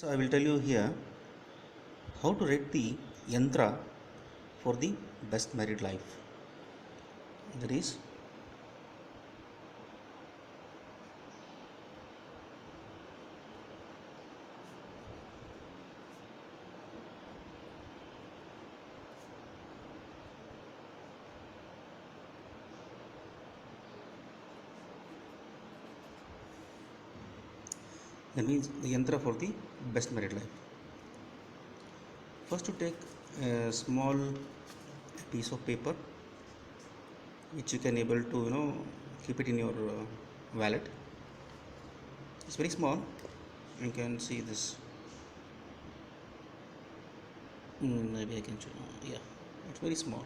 So I will tell you here how to rate the yantra for the best married life. That is, that means the yantra for the best married life. First, to take a small piece of paper which you can able to keep it in your wallet. It's very small. You can see this. Maybe I can show. Yeah, it's very small.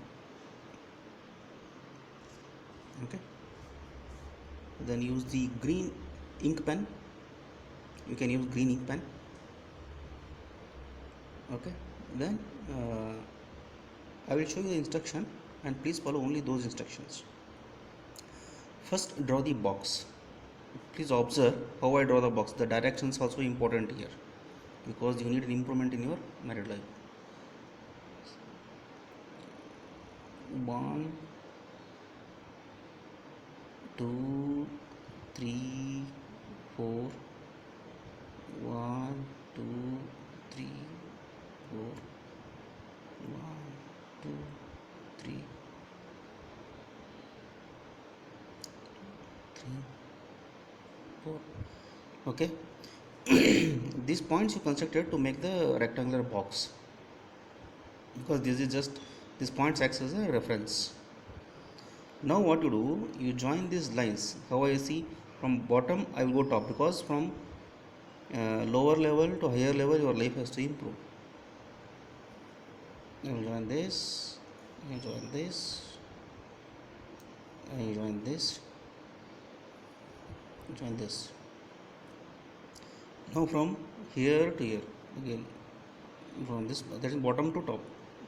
Okay. Then use the green ink pen. You can use green ink pen. Okay. Then I will show you the instruction and please follow only those instructions. First, draw the box. Please observe how I draw the box. The directions also important here because you need an improvement in your married life. 1 2 3 4 1 2 3 4 1 2 3 3 4. Okay. These points you constructed to make the rectangular box because these points acts as a reference. Now what you do, you join these lines. How I see, from bottom I will go top because from lower level to higher level your life has to improve. I will join this, I will join this, I will join this, join this. Now from here to here again, from this, that is bottom to top,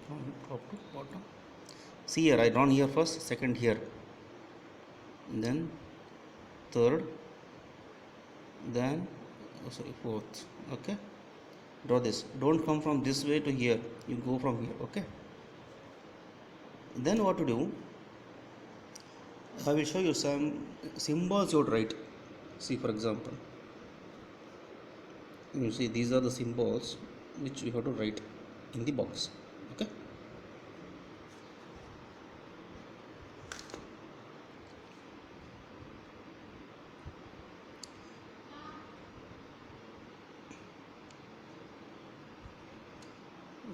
from top to bottom. See here, I drawn here first, second here, then third, then fourth. Okay, draw this. Don't come from this way to here, you go from here. Okay, then what to do, I will show you some symbols you would write. See, for example, you see these are the symbols which you have to write in the box. Okay,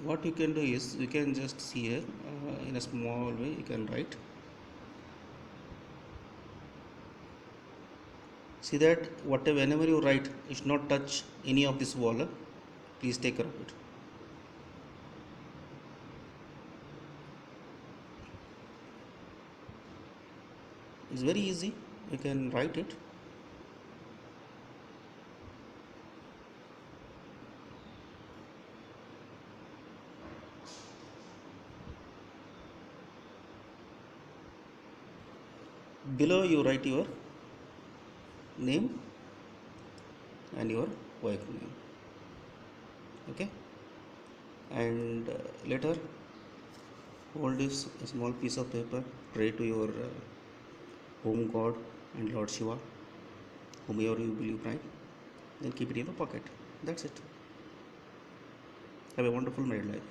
what you can do is you can just see here in a small way you can write. See that whatever whenever you write it should not touch any of this wall. Please take care of it. It's very easy, you can write it. Below you write your name and your wife name. Okay, and later hold this small piece of paper, pray to your home god and Lord Shiva, whomever you believe, right? Then keep it in your pocket. That's it. Have a wonderful married life.